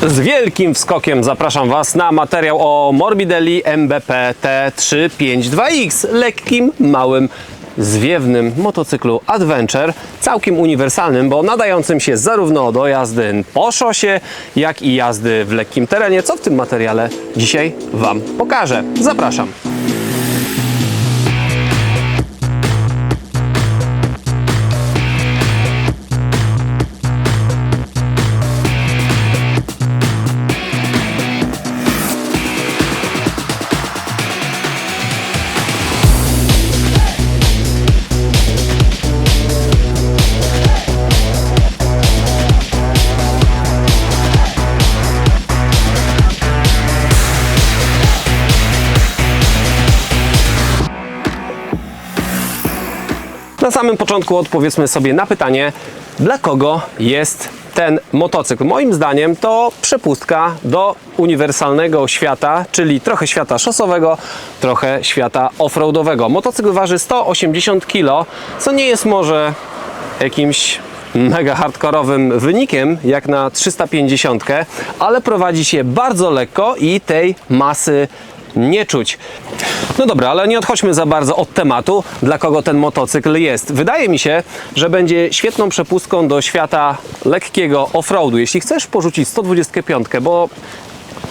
Z wielkim wskokiem zapraszam Was na materiał o Morbidelli MBP T352X, lekkim, małym, zwiewnym motocyklu Adventure, całkiem uniwersalnym, bo nadającym się zarówno do jazdy po szosie, jak i jazdy w lekkim terenie, co w tym materiale dzisiaj Wam pokażę. Zapraszam! Na samym początku odpowiedzmy sobie na pytanie, dla kogo jest ten motocykl. Moim zdaniem to przepustka do uniwersalnego świata, czyli trochę świata szosowego, trochę świata offroadowego. Motocykl waży 180 kg, co nie jest może jakimś mega hardkorowym wynikiem, jak na 350, ale prowadzi się bardzo lekko i tej masy nie czuć. No dobra, ale nie odchodźmy za bardzo od tematu, dla kogo ten motocykl jest. Wydaje mi się, że będzie świetną przepustką do świata lekkiego offroadu. Jeśli chcesz porzucić 125, bo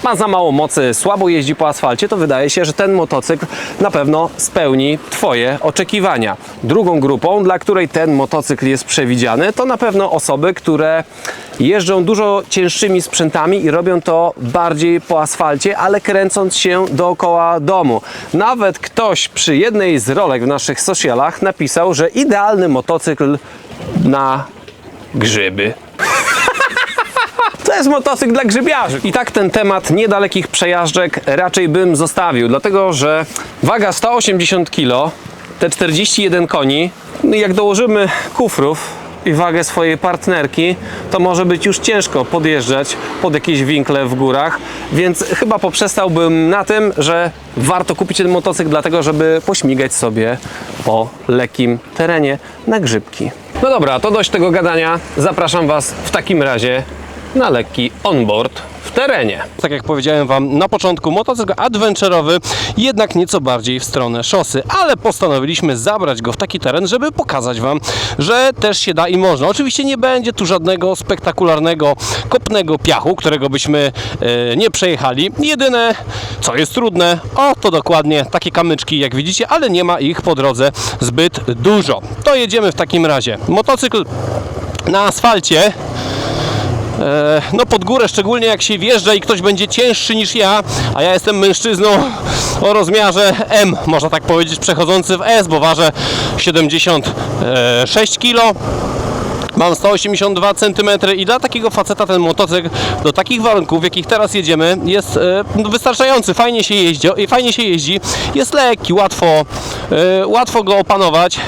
ma za mało mocy, słabo jeździ po asfalcie, to wydaje się, że ten motocykl na pewno spełni Twoje oczekiwania. Drugą grupą, dla której ten motocykl jest przewidziany, to na pewno osoby, które jeżdżą dużo cięższymi sprzętami i robią to bardziej po asfalcie, ale kręcąc się dookoła domu. Nawet ktoś przy jednej z rolek w naszych socialach napisał, że idealny motocykl na grzyby. To jest motocykl dla grzybiarzy. I tak ten temat niedalekich przejażdżek raczej bym zostawił, dlatego że waga 180 kg, te 41 koni, jak dołożymy kufrów i wagę swojej partnerki, to może być już ciężko podjeżdżać pod jakieś winkle w górach, więc chyba poprzestałbym na tym, że warto kupić ten motocykl dlatego, żeby pośmigać sobie po lekkim terenie na grzybki. No dobra, to dość tego gadania. Zapraszam Was w takim razie na lekki onboard w terenie. Tak jak powiedziałem Wam na początku, motocykl adventurowy, jednak nieco bardziej w stronę szosy, ale postanowiliśmy zabrać go w taki teren, żeby pokazać Wam, że też się da i można. Oczywiście nie będzie tu żadnego spektakularnego, kopnego piachu, którego byśmy nie przejechali. Jedyne, co jest trudne, to dokładnie takie kamyczki, jak widzicie, ale nie ma ich po drodze zbyt dużo. To jedziemy w takim razie. Motocykl na asfalcie, no pod górę, szczególnie jak się wjeżdża i ktoś będzie cięższy niż ja, a ja jestem mężczyzną o rozmiarze M, można tak powiedzieć, przechodzący w S, bo ważę 76 kg. Mam 182 cm i dla takiego faceta ten motocykl do takich warunków, w jakich teraz jedziemy, jest wystarczający. Fajnie się jeździ, jest lekki, łatwo go opanować.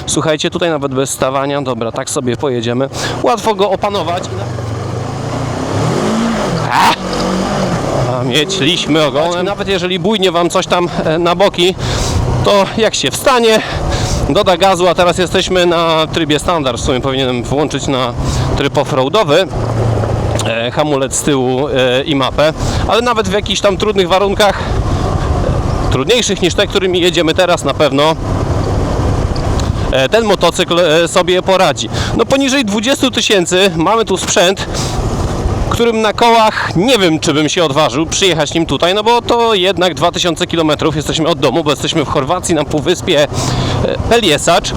Słuchajcie, tutaj nawet bez stawania, dobra, tak sobie pojedziemy. Łatwo go opanować. Mieć liśmy ogonem. Nawet jeżeli bujnie Wam coś tam na boki, to jak się wstanie, doda gazu, a teraz jesteśmy na trybie standard, w sumie powinienem włączyć na tryb offroadowy hamulec z tyłu i mapę, ale nawet w jakichś tam trudnych warunkach, trudniejszych niż te, którymi jedziemy teraz, na pewno ten motocykl sobie poradzi. No poniżej 20 000 mamy tu sprzęt, którym na kołach nie wiem, czy bym się odważył przyjechać nim tutaj, no bo to jednak 2000 km jesteśmy od domu, bo jesteśmy w Chorwacji na półwyspie Pelješac.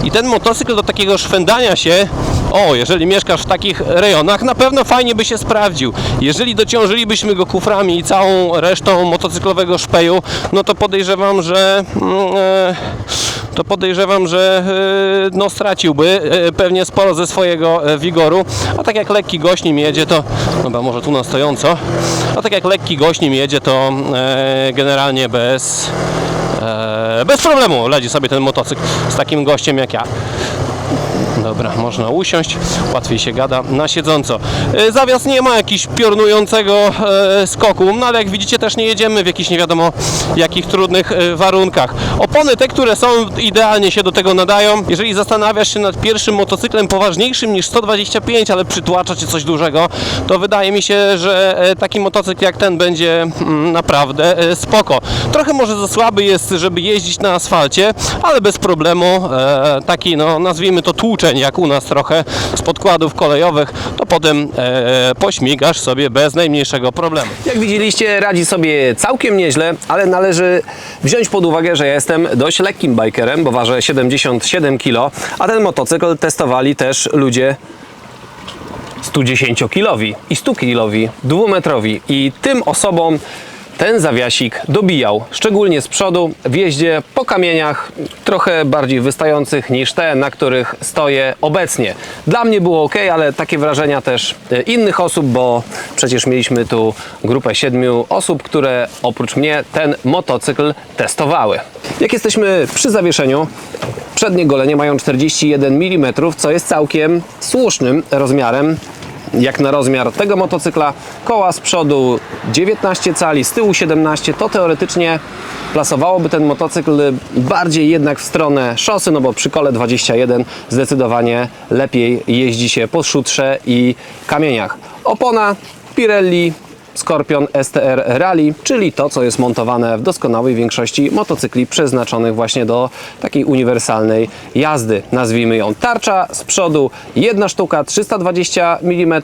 I ten motocykl do takiego szwendania się, jeżeli mieszkasz w takich rejonach, na pewno fajnie by się sprawdził. Jeżeli dociążylibyśmy go kuframi i całą resztą motocyklowego szpeju, no to podejrzewam, że no straciłby pewnie sporo ze swojego wigoru, a tak jak lekki gość nim jedzie, to dobra, może tu na stojąco, a tak jak lekki gość nim jedzie, to generalnie bez problemu leci sobie ten motocykl z takim gościem jak ja. Dobra, można usiąść, łatwiej się gada na siedząco. Zawias nie ma jakichś piorunującego skoku, no ale jak widzicie też nie jedziemy w jakichś nie wiadomo jakich trudnych warunkach. Opony te, które są, idealnie się do tego nadają. Jeżeli zastanawiasz się nad pierwszym motocyklem poważniejszym niż 125, ale przytłacza cię coś dużego, to wydaje mi się, że taki motocykl jak ten będzie naprawdę spoko. Trochę może za słaby jest, żeby jeździć na asfalcie, ale bez problemu taki, no nazwijmy to tłuczeń, jak u nas trochę z podkładów kolejowych, to potem pośmigasz sobie bez najmniejszego problemu. Jak widzieliście, radzi sobie całkiem nieźle, ale należy wziąć pod uwagę, że ja jestem dość lekkim bajkerem, bo ważę 77 kg, a ten motocykl testowali też ludzie 110-kilowi i 100-kilowi, 2-metrowi i tym osobom ten zawiasik dobijał, szczególnie z przodu w jeździe po kamieniach trochę bardziej wystających niż te, na których stoję obecnie. Dla mnie było ok, ale takie wrażenia też innych osób, bo przecież mieliśmy tu grupę 7 osób, które oprócz mnie ten motocykl testowały. Jak jesteśmy przy zawieszeniu, przednie golenie mają 41 mm, co jest całkiem słusznym rozmiarem. Jak na rozmiar tego motocykla, koła z przodu 19 cali, z tyłu 17, to teoretycznie plasowałoby ten motocykl bardziej jednak w stronę szosy, no bo przy kole 21 zdecydowanie lepiej jeździ się po szutrze i kamieniach. Opona Pirelli Scorpion STR Rally, czyli to, co jest montowane w doskonałej większości motocykli przeznaczonych właśnie do takiej uniwersalnej jazdy. Nazwijmy ją tarcza z przodu, jedna sztuka 320 mm.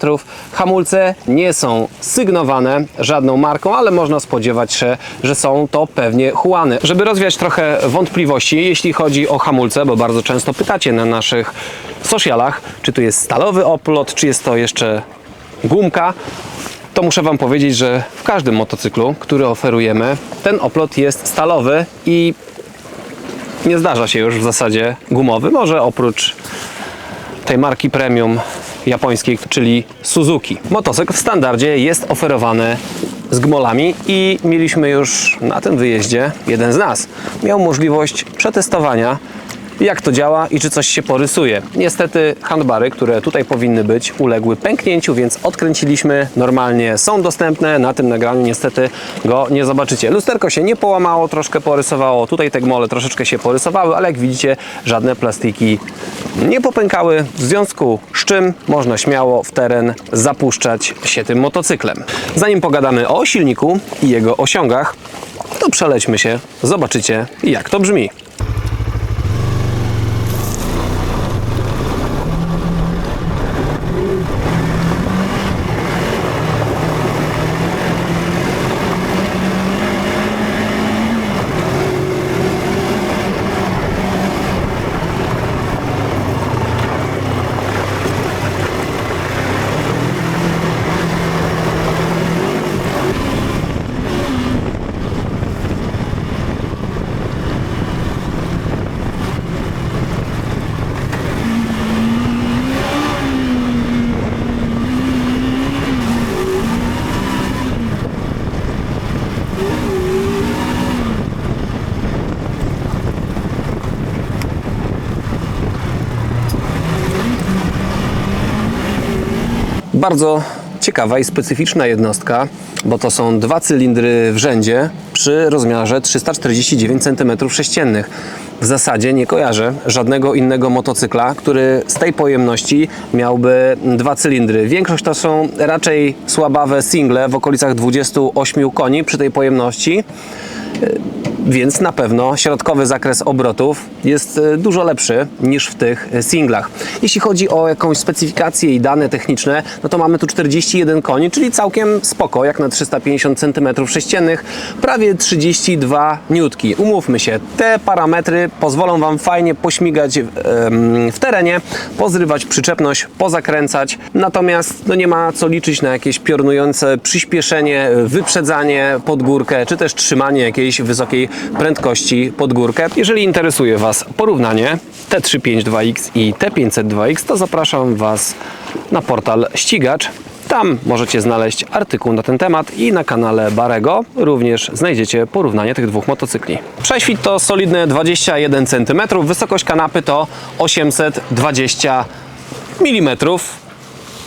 Hamulce nie są sygnowane żadną marką, ale można spodziewać się, że są to pewnie Huany. Żeby rozwiać trochę wątpliwości, jeśli chodzi o hamulce, bo bardzo często pytacie na naszych socialach, czy tu jest stalowy oplot, czy jest to jeszcze gumka, to muszę Wam powiedzieć, że w każdym motocyklu, który oferujemy, ten oplot jest stalowy i nie zdarza się już w zasadzie gumowy. Może oprócz tej marki premium japońskiej, czyli Suzuki. Motocykl w standardzie jest oferowany z gmolami i mieliśmy już na tym wyjeździe, jeden z nas miał możliwość przetestowania, jak to działa i czy coś się porysuje. Niestety handbary, które tutaj powinny być, uległy pęknięciu, więc odkręciliśmy. Normalnie są dostępne, na tym nagraniu niestety go nie zobaczycie. Lusterko się nie połamało, troszkę porysowało, tutaj te gmole troszeczkę się porysowały, ale jak widzicie, żadne plastiki nie popękały, w związku z czym można śmiało w teren zapuszczać się tym motocyklem. Zanim pogadamy o silniku i jego osiągach, to przelećmy się, zobaczycie, jak to brzmi. Bardzo ciekawa i specyficzna jednostka, bo to są 2 cylindry w rzędzie przy rozmiarze 349 cm3. W zasadzie nie kojarzę żadnego innego motocykla, który z tej pojemności miałby 2 cylindry. Większość to są raczej słabawe single w okolicach 28 koni przy tej pojemności. Więc na pewno środkowy zakres obrotów jest dużo lepszy niż w tych singlach. Jeśli chodzi o jakąś specyfikację i dane techniczne, no to mamy tu 41 koni, czyli całkiem spoko, jak na 350 cm3, prawie 32 N. Umówmy się, te parametry pozwolą Wam fajnie pośmigać w terenie, pozrywać przyczepność, pozakręcać, natomiast no nie ma co liczyć na jakieś piorunujące przyspieszenie, wyprzedzanie pod górkę, czy też trzymanie jakiejś wysokiej prędkości pod górkę. Jeżeli interesuje Was porównanie T352X i T502X, to zapraszam Was na portal Ścigacz. Tam możecie znaleźć artykuł na ten temat i na kanale Barego również znajdziecie porównanie tych dwóch motocykli. Prześwit to solidne 21 cm, wysokość kanapy to 820 mm.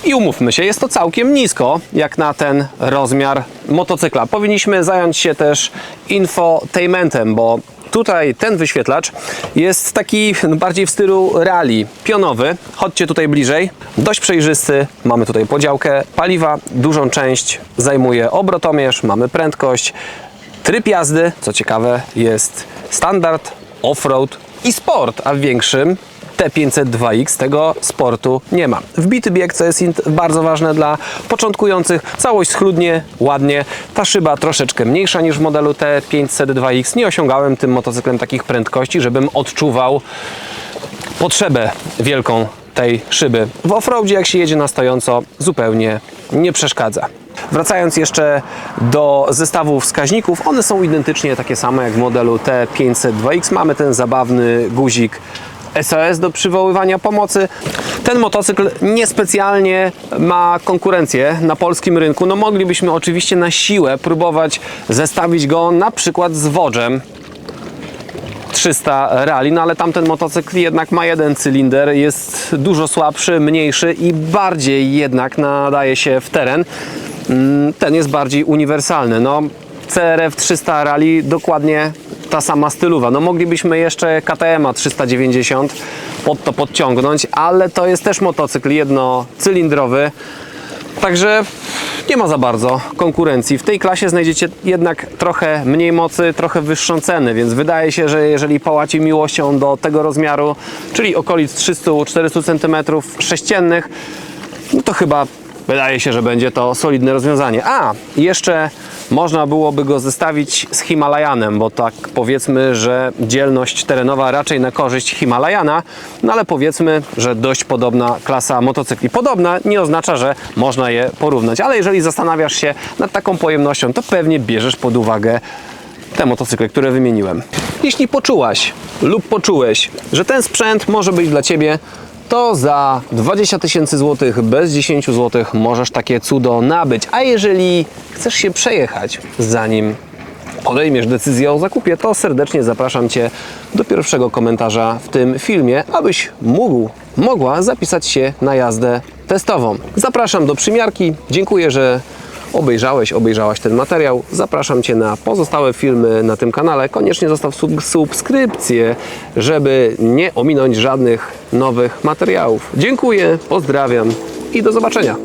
I umówmy się, jest to całkiem nisko, jak na ten rozmiar motocykla. Powinniśmy zająć się też infotainmentem, bo tutaj ten wyświetlacz jest taki bardziej w stylu rally, pionowy. Chodźcie tutaj bliżej. Dość przejrzysty. Mamy tutaj podziałkę paliwa. Dużą część zajmuje obrotomierz. Mamy prędkość, tryb jazdy. Co ciekawe, jest standard, offroad i sport, a w większym T502X tego sportu nie ma. Wbity bieg, co jest bardzo ważne dla początkujących. Całość schludnie, ładnie. Ta szyba troszeczkę mniejsza niż w modelu T502X. Nie osiągałem tym motocyklem takich prędkości, żebym odczuwał potrzebę wielką tej szyby. W offroadzie, jak się jedzie na stojąco, zupełnie nie przeszkadza. Wracając jeszcze do zestawu wskaźników, one są identycznie takie same jak w modelu T502X. Mamy ten zabawny guzik SOS do przywoływania pomocy. Ten motocykl niespecjalnie ma konkurencję na polskim rynku. No moglibyśmy oczywiście na siłę próbować zestawić go na przykład z Wodżem 300 Rally, no ale tamten motocykl jednak ma jeden cylinder, jest dużo słabszy, mniejszy i bardziej jednak nadaje się w teren. Ten jest bardziej uniwersalny. No, CRF 300 Rally dokładnie ta sama stylowa. No moglibyśmy jeszcze KTM 390 pod to podciągnąć, ale to jest też motocykl jednocylindrowy. Także nie ma za bardzo konkurencji. W tej klasie znajdziecie jednak trochę mniej mocy, trochę wyższą cenę, więc wydaje się, że jeżeli połaci miłością do tego rozmiaru, czyli okolic 300-400 cm sześciennych, no to chyba wydaje się, że będzie to solidne rozwiązanie. A, jeszcze można byłoby go zestawić z Himalajanem, bo tak powiedzmy, że dzielność terenowa raczej na korzyść Himalajana, no ale powiedzmy, że dość podobna klasa motocykli. Podobna nie oznacza, że można je porównać, ale jeżeli zastanawiasz się nad taką pojemnością, to pewnie bierzesz pod uwagę te motocykle, które wymieniłem. Jeśli poczułaś lub poczułeś, że ten sprzęt może być dla Ciebie, to za 20 000 złotych bez 10 zł możesz takie cudo nabyć. A jeżeli chcesz się przejechać, zanim podejmiesz decyzję o zakupie, to serdecznie zapraszam Cię do pierwszego komentarza w tym filmie, abyś mogła zapisać się na jazdę testową. Zapraszam do przymiarki. Dziękuję, że obejrzałaś ten materiał. Zapraszam Cię na pozostałe filmy na tym kanale. Koniecznie zostaw subskrypcję, żeby nie ominąć żadnych nowych materiałów. Dziękuję, pozdrawiam i do zobaczenia.